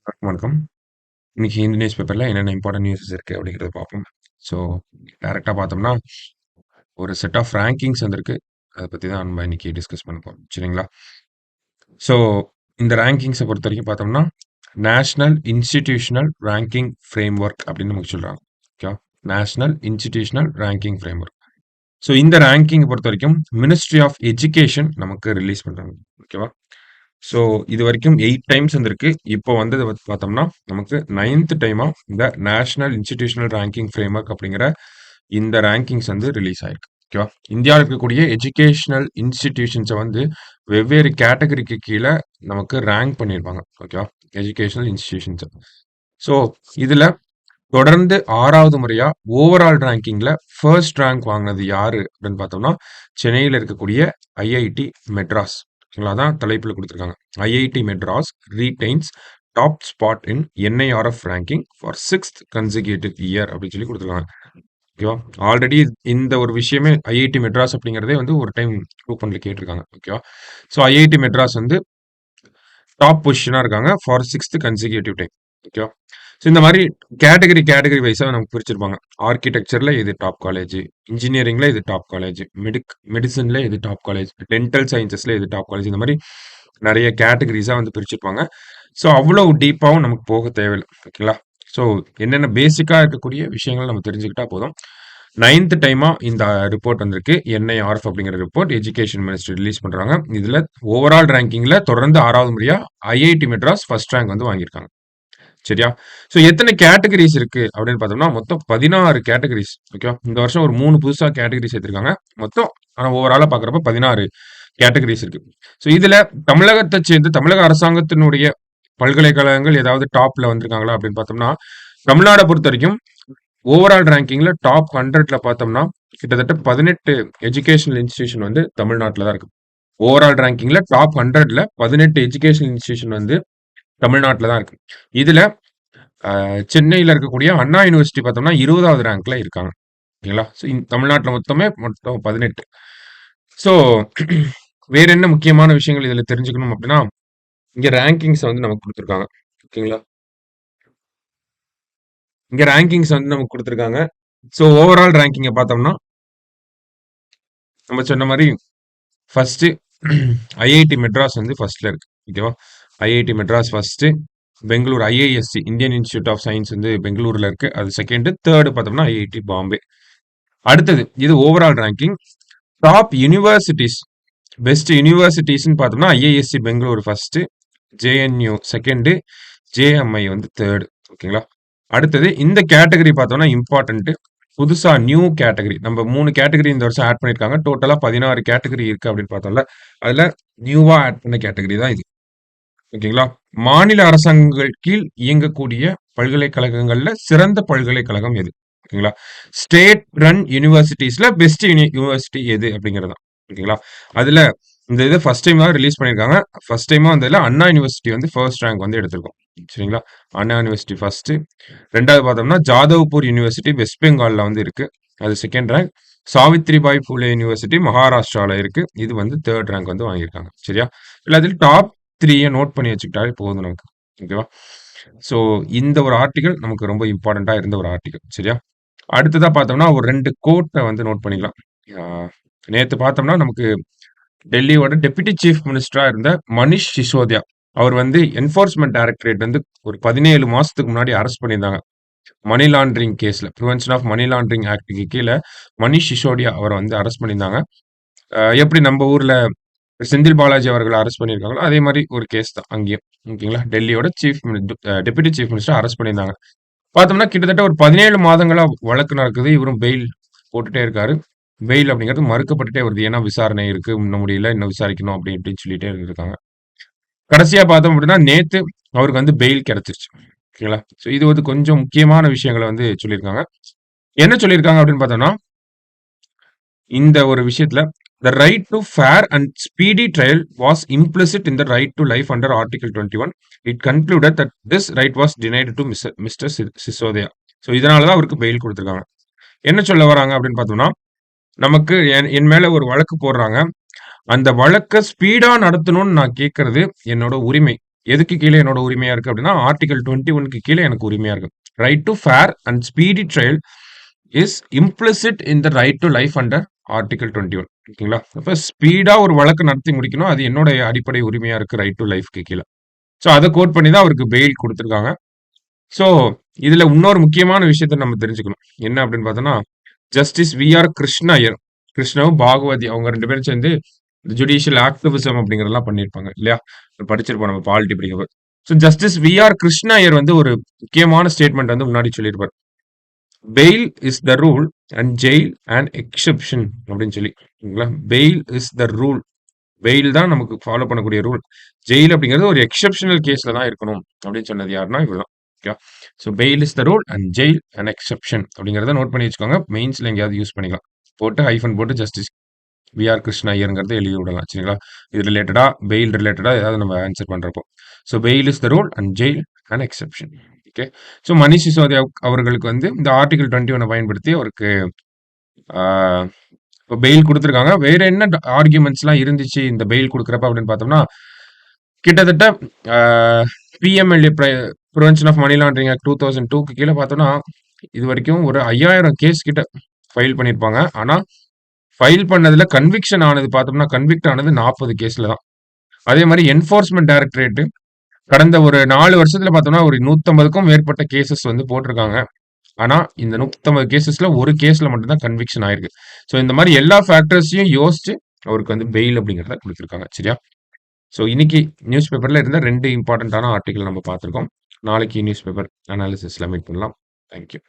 வணக்கம். இன்னைக்கு ஹிந்து நியூஸ் பேப்பர்ல என்னென்ன இம்பார்ட்டன்ட் நியூஸஸ் இருக்கு அப்படிங்கிறத பார்ப்போம். ஸோ டைரக்டா பார்த்தோம்னா, ஒரு செட் ஆஃப் ரேங்கிங்ஸ் வந்திருக்கு. அத பத்தி தான் நம்ம இன்னைக்கு டிஸ்கஸ் பண்ண போறோம். சரிங்களா? ஸோ இந்த ரேங்கிங்ஸ பொறுத்தவரைக்கும் பார்த்தோம்னா, நேஷனல் இன்ஸ்டிடியூஷனல் ரேங்கிங் ஃப்ரேம்வொர்க் அப்படின்னு நமக்கு சொல்றாங்க. ஓகேவா? National institutional ranking framework. So இந்த ரேங்கிங் பொறுத்தவரைக்கும் மினிஸ்ட்ரி ஆஃப் எஜுகேஷன் நமக்கு ரிலீஸ் பண்றாங்க. ஓகேவா? ஸோ இது வரைக்கும் 8 டைம்ஸ் வந்திருக்கு. இப்போ வந்தது பார்த்தோம்னா, நமக்கு 9த் டைமா இந்த நேஷனல் இன்ஸ்டிடியூஷனல் ரேங்கிங் ஃப்ரேம்வொர்க் அப்படிங்கிற இந்த ரேங்கிங்ஸ் வந்து ரிலீஸ் ஆயிருக்கு. ஓகேவா? இந்தியால இருக்கக்கூடிய எஜுகேஷனல் இன்ஸ்டிடியூஷன்ஸ வந்து வெவ்வேறு கேட்டகரிக்கு கீழ நமக்கு ரேங்க் பண்ணியிருப்பாங்க. ஓகேவா? எஜுகேஷனல் இன்ஸ்டிடியூஷன்ஸ. ஸோ இதுல தொடர்ந்து 6வது முறையா ஓவரால் ரேங்கிங்ல ஃபர்ஸ்ட் ரேங்க் வாங்குனது யாரு அப்படின்னு பார்த்தோம்னா, சென்னையில இருக்கக்கூடிய ஐஐடி மெட்ராஸ். ஓகேங்களா? அதான் தலைப்புல குடுத்திருக்காங்க. IIT Madras retains top spot in NIRF ranking for 6த் கன்சிக்யூட்டிவ் இயர் அப்படின்னு சொல்லி குடுத்திருக்காங்க. ஓகேவா? ஆல்ரெடி இந்த ஒரு விஷயமே ஐஐடி மெட்ராஸ் அப்படிங்கிறதே வந்து ஒரு டைம் கூப்பன்ல கேட்டிருக்காங்க. ஓகேவா? ஸோ ஐஐடி மெட்ராஸ் வந்து டாப் பொசிஷனா இருக்காங்க ஃபார் 6த் கன்சிக்யூட்டிவ் டைம். ஓகேவா? ஸோ இந்த மாரி கேட்டகரி வைஸா நமக்கு பிரிச்சிருப்பாங்க. ஆர்க்கிடெக்சர்ல இது டாப் காலேஜ், இன்ஜினியரிங்ல இது டாப் காலேஜ், மெடிசின்ல இது டாப் காலேஜ், டென்டல் சயன்சஸ்ல இது டாப் காலேஜ். இந்த மாரி நெறைய கேட்டகரிஸா வந்து பிரிச்சிருப்பாங்க. ஸோ அவ்வளவு டீப்பாவும் நமக்கு போக தேவையில்ல. ஓகேங்களா? ஸோ என்னென்ன பேசிக்கா இருக்கக்கூடிய விஷயங்கள் நம்ம தெரிஞ்சுக்கிட்டா போதும். 9த் டைமா இந்த ரிப்போர்ட் வந்திருக்கு. என்ஐஆர்எஃப் அப்படிங்கிற ரிப்போர்ட் எஜுகேஷன் மினிஸ்ட்ரி ரிலீஸ் பண்றாங்க. இதுல ஓவரால் ரேங்கிங்ல தொடர்ந்து 6வது முறையா ஐஐடி மெட்ராஸ் ஃபர்ஸ்ட் ரேங்க் வந்து வாங்கியிருக்காங்க. சரியா? ஸோ எத்தனை கேட்டகரிஸ் இருக்கு அப்படின்னு பார்த்தோம்னா, மொத்தம் 16 கேட்டகரிஸ். ஓகேவா? இந்த வருஷம் ஒரு 3 புதுசா கேட்டகரி சேர்த்திருக்காங்க. மொத்தம் ஆனா ஓவராலா பார்க்குறப்ப 16 கேட்டகரிஸ் இருக்கு. ஸோ இதுல தமிழகத்தைச் சேர்ந்து தமிழக அரசாங்கத்தினுடைய பல்கலைக்கழகங்கள் ஏதாவது டாப்ல வந்திருக்காங்களா அப்படின்னு பார்த்தோம்னா, தமிழ்நாட பொறுத்தவரைக்கும் ஓவரால் ரேங்கிங்ல டாப் 100ல பார்த்தோம்னா, கிட்டத்தட்ட 18 எஜுகேஷனல் இன்ஸ்டிடியூஷன் வந்து தமிழ்நாட்டுல தான் இருக்கு. ஓவரால் ரேங்கிங்ல டாப் 100ல 18 எஜுகேஷனல் இன்ஸ்டிடியூஷன் வந்து தமிழ்நாட்டுல தான் இருக்கு. இதுல சென்னையில இருக்கக்கூடிய அண்ணா யூனிவர்சிட்டி பார்த்தோம்னா 20வது ரேங்க்ல இருக்காங்க. ஓகேங்களா? ஸோ தமிழ்நாட்டுல மொத்தம் 18. ஸோ வேற என்ன முக்கியமான விஷயங்கள் இதுல தெரிஞ்சுக்கணும் அப்படின்னா, இங்க ரேங்கிங்ஸ் வந்து நமக்கு குடுத்துருக்காங்க. ஓகேங்களா? இங்க ரேங்கிங்ஸ் வந்து நமக்கு குடுத்துருக்காங்க. ஸோ ஓவரால் ரேங்கிங்க பார்த்தோம்னா, நம்ம சொன்ன மாரி ஃபர்ஸ்ட் ஐஐடி மெட்ராஸ் வந்து ஃபர்ஸ்ட்ல இருக்கு. ஓகேவா? IIT Madras first. Bangalore IISc Indian Institute of Science வந்து பெங்களூர்ல இருக்கு. அது செகண்ட். தேர்ட் பார்த்தோம்னா ஐஐடி பாம்பே. அடுத்தது இது overall ranking. Top universities best யூனிவர்சிட்டீஸ்ன்னு பார்த்தோம்னா IISc Bangalore first, JNU second, JMI வந்து தேர்ட். ஓகேங்களா? அடுத்தது இந்த கேட்டகரி பார்த்தோம்னா இம்பார்ட்டன்ட். புதுசா நியூ கேட்டகரி நம்ம 3 கேட்டகரி இந்த வருஷம் ஆட் பண்ணிருக்காங்க. டோட்டலா 16 கேட்டகரி இருக்கு அப்படின்னு பார்த்தோம்ல. அதுல நியூவா ஆட் பண்ண கேட்டகரி தான் இது. ஓகேங்களா? மாநில அரசாங்கங்கள் கீழ் இயங்கக்கூடிய பல்கலைக்கழகங்கள்ல சிறந்த பல்கலைக்கழகம் எது? ஓகேங்களா? ஸ்டேட் ரன் யூனிவர்சிட்டீஸ்ல பெஸ்ட் யூனிவர்சிட்டி எது அப்படிங்கிறது தான். ஓகேங்களா? அதுல இந்த இதை ஃபர்ஸ்ட் டைமா ரிலீஸ் பண்ணியிருக்காங்க. ஃபர்ஸ்ட் டைமா வந்ததுல அண்ணா யூனிவர்சிட்டி வந்து ஃபர்ஸ்ட் ரேங்க் வந்து எடுத்திருக்கோம். சரிங்களா? Anna university first. ரெண்டாவது பார்த்தோம்னா ஜாதவ்பூர் யூனிவர்சிட்டி வெஸ்ட் பெங்கால்ல வந்து இருக்கு. அது second rank. Savitribai Phule university மகாராஷ்டிரால இருக்கு. இது வந்து தேர்ட் ரேங்க் வந்து வாங்கியிருக்காங்க. சரியா? எல்லாத்துலயும் டாப் 3 நோட் பண்ணி வச்சுக்கிட்டாலே போதும் நமக்கு. ஓகேவா? ஸோ இந்த ஒரு ஆர்டிகல் நமக்கு ரொம்ப இம்பார்ட்டன்ட்டா இருந்த ஒரு ஆர்டிகல். சரியா? அடுத்ததா பார்த்தோம்னா ஒரு 2 கோட்ட வந்து நோட் பண்ணிக்கலாம். ஆ நேத்து பார்த்தோம்னா நமக்கு டெல்லியோட டெப்யூட்டி சீஃப் மினிஸ்டரா இருந்த மனிஷ் சிசோடியா. அவர் வந்து என்ஃபோர்ஸ்மென்ட் டைரக்டரேட் வந்து ஒரு 17 மாசத்துக்கு முன்னாடி அரெஸ்ட் பண்ணியிருந்தாங்க. மணி லாண்டரிங் கேஸ்ல பிரிவென்ஷன் ஆஃப் மணி லாண்டரிங் ஆக்ட்க்கு கீழ மனிஷ் சிசோடியா அவர வந்து அரெஸ்ட் பண்ணியிருந்தாங்க. எப்படி நம்ம ஊர்ல செந்தில் பாலாஜி அவர்கள அரெஸ்ட் பண்ணியிருக்காங்களோ, அதே மாரி ஒரு கேஸ் தான் அங்கேயும். ஓகேங்களா? டெல்லியோட டெப்யூட்டி சீஃப் மினிஸ்டர் அரெஸ்ட் பண்ணியிருந்தாங்க. பார்த்தோம்னா கிட்டத்தட்ட ஒரு 17 மாதங்களா வழக்கு நடக்குது. இவரும் பெயில் போட்டுட்டே இருக்காரு. பெயில் அப்படிங்கிறது மறுக்கப்பட்டுட்டே வருது. ஏன்னா விசாரணை இருக்கு. இன்னும் முடியல. இன்னும் விசாரிக்கணும் அப்படி இப்படின்னு சொல்லிட்டே இருக்காங்க. கடைசியா பார்த்தோம் அப்படின்னா, நேத்து அவருக்கு வந்து பெயில் கிடைச்சிருச்சு. ஓகேங்களா? ஸோ இது வந்து கொஞ்சம் முக்கியமான விஷயங்கள வந்து சொல்லியிருக்காங்க. என்ன சொல்லியிருக்காங்க அப்படின்னு பார்த்தோம்னா, இந்த ஒரு விஷயத்துல "The right to fair and speedy trial was implicit in the right to life under Article 21. It concluded that this right was denied to Mr. Sisodia." So இதனால தான் அவருக்கு பெயில் குடுத்திருக்காங்க. என்ன சொல்ல வராங்க அப்படின்னு பார்த்தோம்னா, நமக்கு என் மேல ஒரு வழக்கு போடுறாங்க. அந்த வழக்க ஸ்பீடா நடத்தணும்னு நான் கேட்கறது என்னோட உரிமை. எதுக்கு கீழே என்னோட உரிமையா இருக்கு அப்படின்னா, ஆர்டிகல் 21க்கு கீழ எனக்கு உரிமையா இருக்கு. Right to fair and speedy trial is implicit in the right to life under article 21. ஓகேங்களா? அப்ப ஸ்பீடா ஒரு வழக்கு நடத்தி முடிக்கணும். அது என்னோட அடிப்படை உரிமையா இருக்கு ரைட் டூ லைஃப்க்கு கீழ. ஸோ அத கோட் பண்ணி தான் அவருக்கு பெயில் குடுத்துருக்காங்க. ஸோ இதுல இன்னொரு முக்கியமான விஷயத்த நம்ம தெரிஞ்சுக்கணும். என்ன அப்படின்னு பார்த்தோம்னா, ஜஸ்டிஸ் வி.ஆர். கிருஷ்ண ஐயர். கிருஷ்ணவும் பாகவதி அவங்க 2 பேரும் சேர்ந்து ஜுடிஷியல் ஆக்டிவிசம் அப்படிங்கிறதெல்லாம் பண்ணியிருப்பாங்க இல்லையா? படிச்சிருப்போம் நம்ம பாலிட்டி படிக்கிறப்ப. So justice V R. Krishna Iyer வந்து ஒரு முக்கியமான ஸ்டேட்மெண்ட் வந்து முன்னாடி சொல்லியிருப்பார். Bail is the rule and jail and exception அப்படின்னு சொல்லி. Bail is the rule. Bail தான் நமக்கு ஃபாலோ பண்ணக்கூடிய ரூல். ஜெயில் அப்படிங்கிறது ஒரு எக்ஸெப்ஷனல் கேஸ்ல தான் இருக்கணும் அப்படின்னு சொன்னது யாருன்னா இவர்தான். Okay. So fail is the rule and jail and exception அப்படிங்கிறத நோட் பண்ணி வச்சுக்கோங்க. மெயின்ஸ்ல எங்கேயாவது யூஸ் பண்ணிக்கலாம். போட்டு ஹைஃபன் போட்டு ஜஸ்டிஸ் வி.ஆர். கிருஷ்ண ஐயருங்கிறத எழுதி விடலாம். சரிங்களா? இது ரிலேட்டடா பெயில் ரிலேட்டடா ஏதாவது நம்ம ஆன்சர் பண்றப்போ. So fail is the rule and jail and exception. Okay. So Manish Sisodia அவர்களுக்கு வந்து இந்த ஆர்டிகல் 21 பயன்படுத்தி அவருக்கு இப்போ பெயில் கொடுத்துருக்காங்க. வேற என்ன ஆர்குமெண்ட்ஸ்லாம் இருந்துச்சு இந்த பெயில் கொடுக்குறப்ப அப்படின்னு பார்த்தோம்னா, கிட்டத்தட்ட PMLA prevention of money laundering act 2002க்கு கீழே பார்த்தோம்னா, இது வரைக்கும் ஒரு 5000 கேஸ் கிட்ட ஃபைல் பண்ணியிருப்பாங்க. ஆனா ஃபைல் பண்ணதுல கன்விக்ஷன் ஆனது பார்த்தோம்னா, கன்விக்ட் ஆனது 40 கேஸ்ல தான். அதே மாதிரி என்ஃபோர்ஸ்மெண்ட் டைரக்டரேட் கடந்த ஒரு 4 வருஷத்துல பார்த்தோம்னா, ஒரு 150க்கும் மேற்பட்ட கேசஸ் வந்து போட்டிருக்காங்க. ஆனா, இந்த 150 கேசஸ்ல ஒரு கேஸ்ல மட்டும் தான் கன்விக்ஷன் ஆயிருக்கு. ஸோ இந்த மாதிரி எல்லா ஃபேக்டர்ஸையும் யோசிச்சு அவருக்கு வந்து பெயில் அப்படிங்கிறத குடுத்துருக்காங்க. சரியா? ஸோ இன்னைக்கு நியூஸ் பேப்பர்ல இருந்த 2 இம்பார்ட்டன்ட்டான ஆர்டிகிள் நம்ம பார்த்திருக்கோம். நாளைக்கு நியூஸ் பேப்பர் அனாலிசிஸ்ல மீட் பண்ணலாம். Thank you.